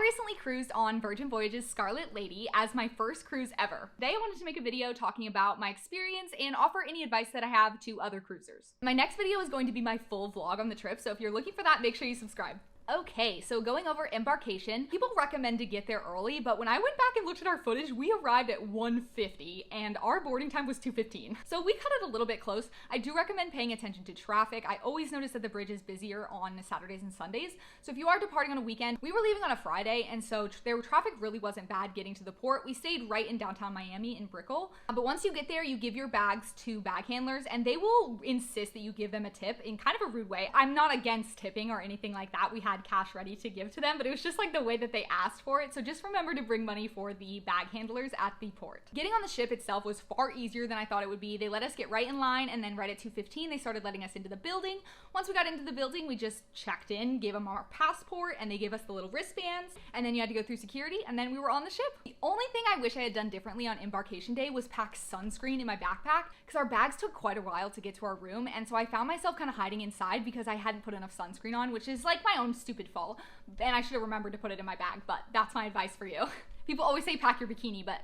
recently cruised on Virgin Voyages Scarlet Lady as my first cruise ever. Today I wanted to make a video talking about my experience and offer any advice that I have to other cruisers. My next video is going to be my full vlog on the trip, so if you're looking for that, make sure you subscribe. Okay, so going over Embarkation, people recommend to get there early, but when I went back and looked at our footage, we arrived at 1:50 and our boarding time was 2:15. So we cut it a little bit close. I do recommend paying attention to traffic. I always notice that the bridge is busier on Saturdays and Sundays. So if you are departing on a weekend, we were leaving on a Friday, and so traffic really wasn't bad getting to the port. We stayed right in downtown Miami in Brickell. But once you get there, you give your bags to bag handlers and they will insist that you give them a tip in kind of a rude way. I'm not against tipping or anything like that. We had cash ready to give to them, but it was just like the way that they asked for it. So just remember to bring money for the bag handlers at the port. Getting on the ship itself was far easier than I thought it would be. They let us get right in line, and then right at 2:15 they started letting us into the building. Once we got into the building, we just checked in, gave them our passport, and they gave us the little wristbands, and then you had to go through security, and then we were on the ship. The only thing I wish I had done differently on Embarkation Day was pack sunscreen in my backpack, because our bags took quite a while to get to our room, and so I found myself kind of hiding inside because I hadn't put enough sunscreen on, which is like my own stupid fault. And I should have remembered to put it in my bag, but that's my advice for you. People always say pack your bikini, but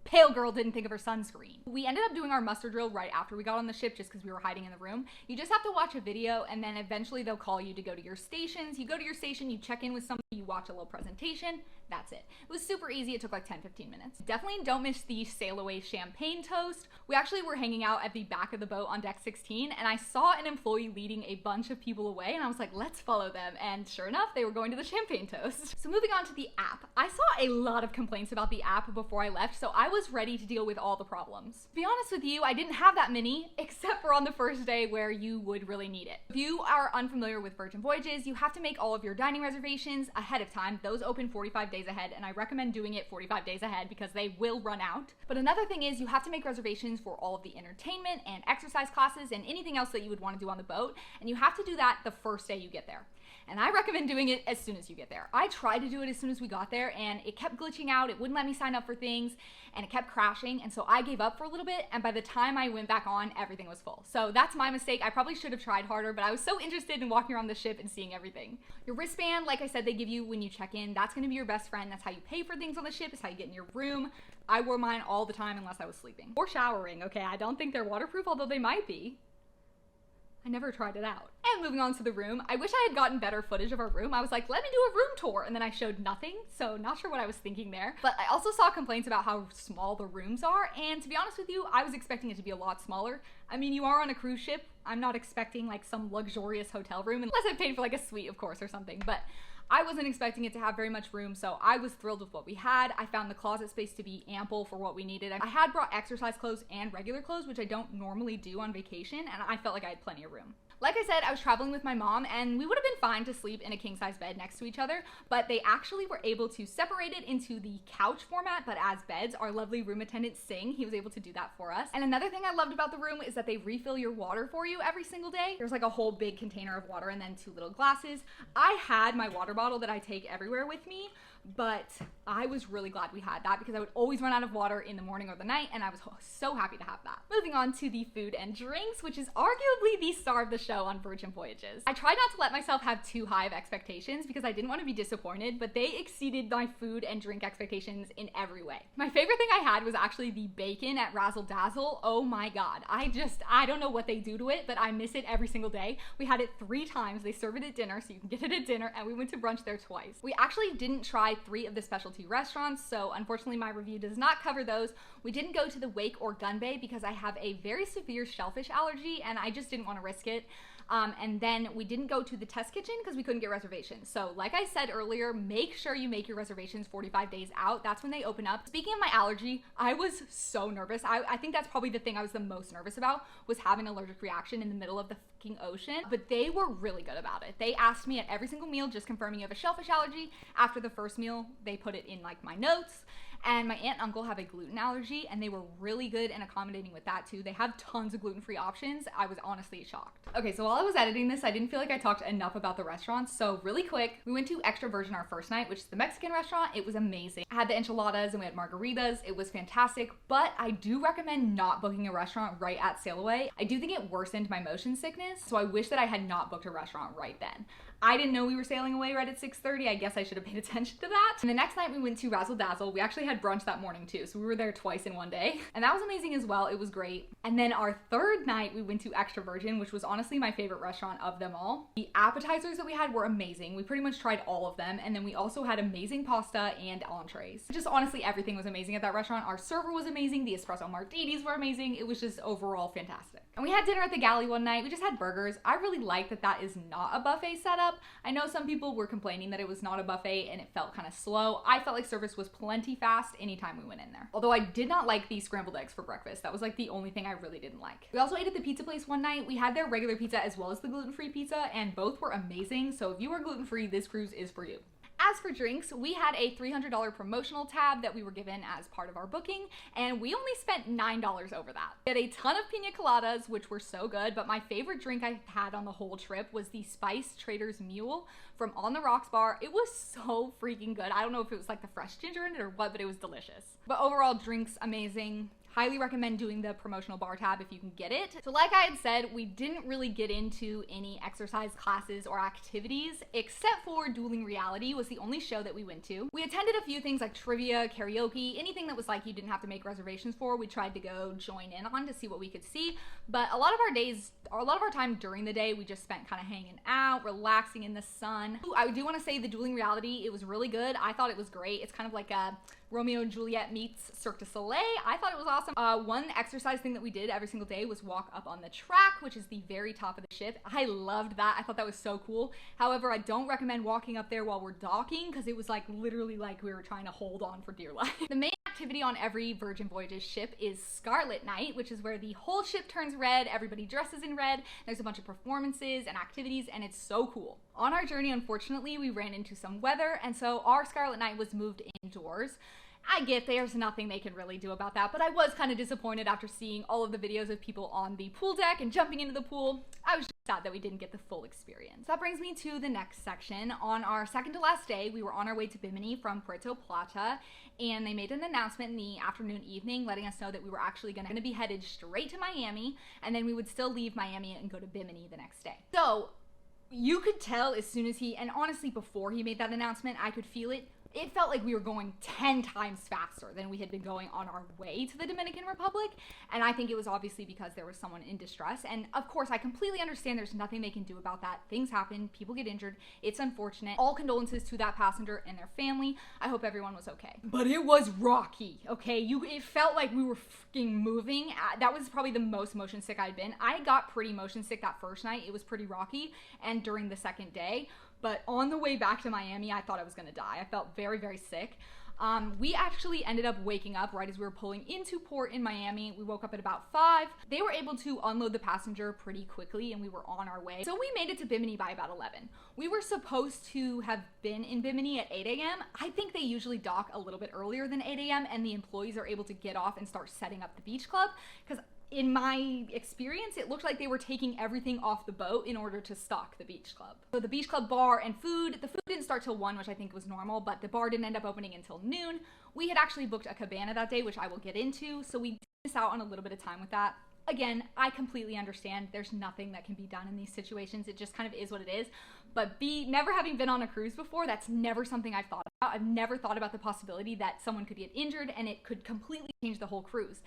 pale girl didn't think of her sunscreen. We ended up doing our muster drill right after we got on the ship just because we were hiding in the room. You just have to watch a video, and then eventually they'll call you to go to your stations. You go to your station, you check in with somebody, you watch a little presentation. That's it. It was super easy. It took like 10-15 minutes. Definitely don't miss the sail away champagne toast. We actually were hanging out at the back of the boat on deck 16, and I saw an employee leading a bunch of people away, and I was like, let's follow them. And sure enough, they were going to the champagne toast. So moving on to the app. I saw a lot of complaints about the app before I left, so I was ready to deal with all the problems. To be honest with you, I didn't have that many, except for on the first day where you would really need it. If you are unfamiliar with Virgin Voyages, you have to make all of your dining reservations ahead of time. Those open 45 days ahead, and I recommend doing it 45 days ahead because they will run out. But another thing is you have to make reservations for all of the entertainment and exercise classes and anything else that you would want to do on the boat, and you have to do that the first day you get there. And I recommend doing it as soon as you get there. I tried to do it as soon as we got there, and it kept glitching out. It wouldn't let me sign up for things, and it kept crashing, and so I gave up for a little bit, and by the time I went back on, everything was full. So that's my mistake. I probably should have tried harder, but I was so interested in walking around the ship and seeing everything. Your wristband, like I said, they give you when you check in. That's gonna be your best friend. That's how you pay for things on the ship. It's how you get in your room. I wore mine all the time unless I was sleeping. Or showering, okay? I don't think they're waterproof, although they might be. I never tried it out. And moving on to the room, I wish I had gotten better footage of our room. I was like, let me do a room tour, and then I showed nothing, so not sure what I was thinking there. But I also saw complaints about how small the rooms are, and to be honest with you, I was expecting it to be a lot smaller. I mean, you are on a cruise ship. I'm not expecting like some luxurious hotel room, unless I paid for like a suite, of course, or something, but I wasn't expecting it to have very much room, so I was thrilled with what we had. I found the closet space to be ample for what we needed. I had brought exercise clothes and regular clothes, which I don't normally do on vacation, and I felt like I had plenty of room. Like I said, I was traveling with my mom, and we would have been fine to sleep in a king-size bed next to each other, but they actually were able to separate it into the couch format, but as beds. Our lovely room attendant, Singh, he was able to do that for us. And another thing I loved about the room is that they refill your water for you every single day. There's like a whole big container of water and then 2 little glasses. I had my water bottle that I take everywhere with me, but I was really glad we had that because I would always run out of water in the morning or the night, and I was so happy to have that. Moving on to the food and drinks, which is arguably the star of the show on Virgin Voyages. I tried not to let myself have too high of expectations because I didn't want to be disappointed, but they exceeded my food and drink expectations in every way. My favorite thing I had was actually the bacon at Razzle Dazzle. Oh my god. I don't know what they do to it, but I miss it every single day. We had it 3 times. They serve it at dinner, so you can get it at dinner, and we went to brunch there twice. We actually didn't try 3 of the specialty restaurants, so unfortunately my review does not cover those. We didn't go to the Wake or Gun Bay because I have a very severe shellfish allergy, and I just didn't want to risk it. And then we didn't go to the test kitchen because we couldn't get reservations. So like I said earlier, make sure you make your reservations 45 days out. That's when they open up. Speaking of my allergy, I was so nervous. I think that's probably the thing I was the most nervous about, was having an allergic reaction in the middle of the fucking ocean. But they were really good about it. They asked me at every single meal, just confirming you have a shellfish allergy. After the first meal, they put it in like my notes. And my aunt and uncle have a gluten allergy, and they were really good and accommodating with that too. They have tons of gluten-free options. I was honestly shocked. Okay, so while I was editing this, I didn't feel like I talked enough about the restaurants. So really quick, we went to Extra Virgin our first night, which is the Mexican restaurant. It was amazing. I had the enchiladas and we had margaritas. It was fantastic, but I do recommend not booking a restaurant right at sail away. I do think it worsened my motion sickness, so I wish that I had not booked a restaurant right then. I didn't know we were sailing away right at 6:30. I guess I should have paid attention to that. And the next night we went to Razzle Dazzle. We actually had brunch that morning too, so we were there twice in one day. And that was amazing as well. It was great. And then our third night we went to Extra Virgin, which was honestly my favorite restaurant of them all. The appetizers that we had were amazing. We pretty much tried all of them. And then we also had amazing pasta and entrees. Just honestly, everything was amazing at that restaurant. Our server was amazing. The espresso martinis were amazing. It was just overall fantastic. And we had dinner at the galley one night. We just had burgers. I really like that that is not a buffet setup. I know some people were complaining that it was not a buffet and it felt kind of slow. I felt like service was plenty fast anytime we went in there. Although I did not like the scrambled eggs for breakfast. That was like the only thing I really didn't like. We also ate at the pizza place one night. We had their regular pizza as well as the gluten-free pizza, and both were amazing. So if you are gluten-free, this cruise is for you. As for drinks, we had a $300 promotional tab that we were given as part of our booking, and we only spent $9 over that. We had a ton of pina coladas, which were so good, but my favorite drink I had on the whole trip was the Spice Trader's Mule from On the Rocks bar. It was so freaking good. I don't know if it was like the fresh ginger in it or what, but it was delicious. But overall, drinks amazing. Highly recommend doing the promotional bar tab if you can get it. So like I had said, we didn't really get into any exercise classes or activities, except for Dueling Reality was the only show that we went to. We attended a few things like trivia, karaoke, anything that was like you didn't have to make reservations for. We tried to go join in on to see what we could see. But a lot of our time during the day, we just spent kind of hanging out, relaxing in the sun. Ooh, I do want to say the Dueling Reality, it was really good. I thought it was great. It's kind of like a Romeo and Juliet meets Cirque du Soleil. I thought it was awesome. One exercise thing that we did every single day was walk up on the track, which is the very top of the ship. I loved that. I thought that was so cool. However, I don't recommend walking up there while we're docking because it was like literally like we were trying to hold on for dear life. The main activity on every Virgin Voyages ship is Scarlet Night, which is where the whole ship turns red, everybody dresses in red, there's a bunch of performances and activities, and it's so cool. On our journey, unfortunately, we ran into some weather, and so our Scarlet Night was moved indoors. I get there's nothing they can really do about that, but I was kind of disappointed after seeing all of the videos of people on the pool deck and jumping into the pool. I was just sad that we didn't get the full experience. That brings me to the next section. On our second to last day, we were on our way to Bimini from Puerto Plata, and they made an announcement in the afternoon, evening, letting us know that we were actually going to be headed straight to Miami, and then we would still leave Miami and go to Bimini the next day. So you could tell as soon as and honestly before he made that announcement, I could feel it. It felt like we were going 10 times faster than we had been going on our way to the Dominican Republic. And I think it was obviously because there was someone in distress. And of course, I completely understand there's nothing they can do about that. Things happen, people get injured. It's unfortunate. All condolences to that passenger and their family. I hope everyone was okay. But it was rocky, okay? It felt like we were freaking moving. That was probably the most motion sick I'd been. I got pretty motion sick that first night. It was pretty rocky. And during the second day. But on the way back to Miami, I thought I was gonna die. I felt very, very sick. We actually ended up waking up right as we were pulling into port in Miami. We woke up at about 5. They were able to unload the passenger pretty quickly and we were on our way. So we made it to Bimini by about 11. We were supposed to have been in Bimini at 8 a.m. I think they usually dock a little bit earlier than 8 a.m. and the employees are able to get off and start setting up the beach club, because in my experience, it looked like they were taking everything off the boat in order to stock the beach club. So the beach club bar and food, the food didn't start till 1, which I think was normal, but the bar didn't end up opening until noon. We had actually booked a cabana that day, which I will get into, so we did miss out on a little bit of time with that. Again, I completely understand there's nothing that can be done in these situations. It just kind of is what it is. But never having been on a cruise before, that's never something I've thought about. I've never thought about the possibility that someone could get injured and it could completely change the whole cruise.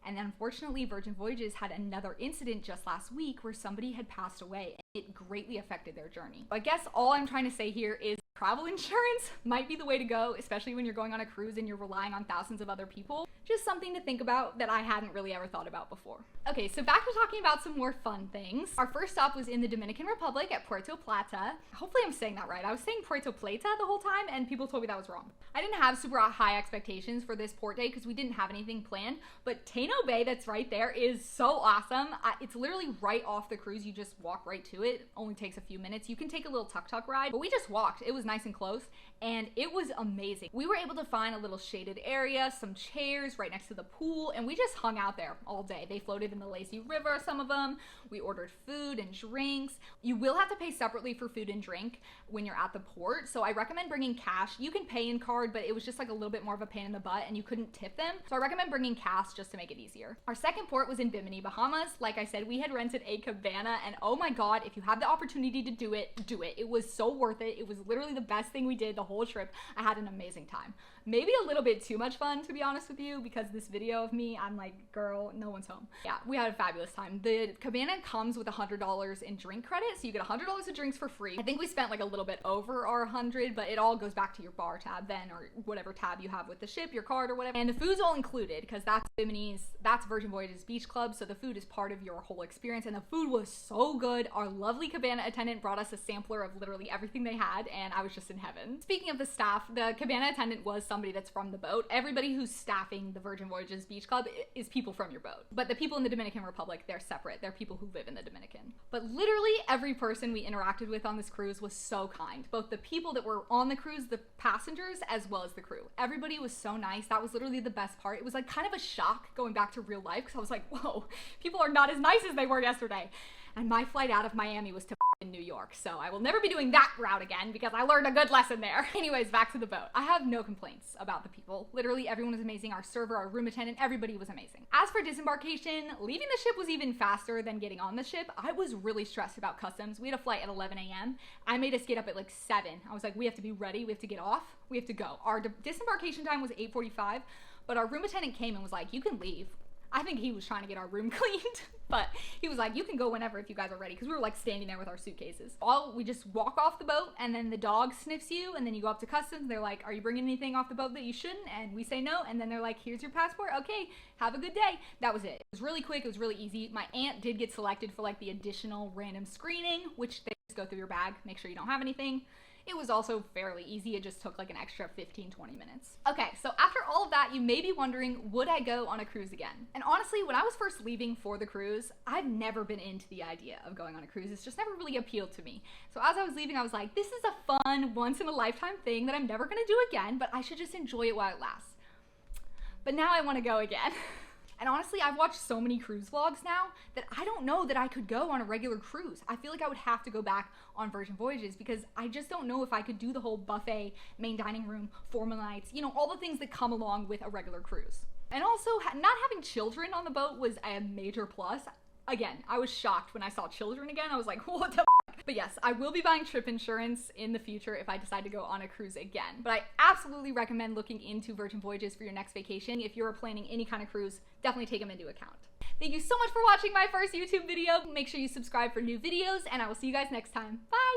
And unfortunately, Virgin Voyages had another incident just last week where somebody had passed away and it greatly affected their journey. I guess all I'm trying to say here is travel insurance might be the way to go, especially when you're going on a cruise and you're relying on thousands of other people. Just something to think about that I hadn't really ever thought about before. Okay, so back to talking about some more fun things. Our first stop was in the Dominican Republic at Puerto Plata. Hopefully I'm saying that right. I was saying Puerto Plata the whole time and people told me that was wrong. I didn't have super high expectations for this port day because we didn't have anything planned, but Tano Bay that's right there is so awesome. It's literally right off the cruise. You just walk right to it. It only takes a few minutes. You can take a little tuk-tuk ride, but we just walked. It was nice and close. and it was amazing. We were able to find a little shaded area, some chairs right next to the pool, and we just hung out there all day. They floated in the lazy river, some of them. We ordered food and drinks. You will have to pay separately for food and drink when you're at the port, so I recommend bringing cash. You can pay in card, but it was just like a little bit more of a pain in the butt and you couldn't tip them, so I recommend bringing cash just to make it easier. Our second port was in Bimini, Bahamas. Like I said, we had rented a cabana, and oh my god, if you have the opportunity to do it, do it. It was so worth it. It was literally the best thing we did the whole trip. I had an amazing time. Maybe a little bit too much fun, to be honest with you, because this video of me, I'm like, girl, no one's home. Yeah, we had a fabulous time. The cabana comes with $100 in drink credit, so you get $100 of drinks for free. I think we spent like a little bit over our 100, but it all goes back to your bar tab then, or whatever tab you have with the ship, your card or whatever. And the food's all included, because that's Virgin Voyages Beach Club, so the food is part of your whole experience, and the food was so good. Our lovely cabana attendant brought us a sampler of literally everything they had, and I was just in heaven. Speaking of the staff, the cabana attendant was somebody that's from the boat. Everybody who's staffing the Virgin Voyages Beach Club is people from your boat. But the people in the Dominican Republic, they're separate. They're people who live in the Dominican. But literally every person we interacted with on this cruise was so kind. Both the people that were on the cruise, the passengers, as well as the crew. Everybody was so nice. That was literally the best part. It was like kind of a shock going back to real life, because I was like, whoa, people are not as nice as they were yesterday. And my flight out of Miami was to in New York, so I will never be doing that route again because I learned a good lesson there. Anyways, back to the boat. I have no complaints about the people. Literally everyone was amazing. Our server, our room attendant, everybody was amazing. As for disembarkation, leaving the ship was even faster than getting on the ship. I was really stressed about customs. We had a flight at 11 a.m. I made us get up at like 7. I was like, we have to be ready, we have to get off, we have to go. Our disembarkation time was 8:45, but our room attendant came and was like, you can leave. I think he was trying to get our room cleaned, but he was like, you can go whenever if you guys are ready, because we were like standing there with our suitcases. We just walk off the boat, and then the dog sniffs you, and then you go up to customs. They're like, are you bringing anything off the boat that you shouldn't? And we say no, and then they're like, here's your passport. Okay, have a good day. That was it. It was really quick. It was really easy. My aunt did get selected for like the additional random screening, which they just go through your bag, make sure you don't have anything. It was also fairly easy. It just took like an extra 15-20 minutes. Okay, so after all of that, you may be wondering, would I go on a cruise again? And honestly, when I was first leaving for the cruise, I've never been into the idea of going on a cruise. It's just never really appealed to me. So as I was leaving, I was like, this is a fun, once-in-a-lifetime thing that I'm never gonna do again, but I should just enjoy it while it lasts. But now I wanna go again. And honestly, I've watched so many cruise vlogs now that I don't know that I could go on a regular cruise. I feel like I would have to go back on Virgin Voyages because I just don't know if I could do the whole buffet, main dining room, formal nights, you know, all the things that come along with a regular cruise. And also, not having children on the boat was a major plus. Again, I was shocked when I saw children again. I was like, what the f***? But yes, I will be buying trip insurance in the future if I decide to go on a cruise again. But I absolutely recommend looking into Virgin Voyages for your next vacation. If you're planning any kind of cruise, definitely take them into account. Thank you so much for watching my first YouTube video. Make sure you subscribe for new videos, and I will see you guys next time. Bye!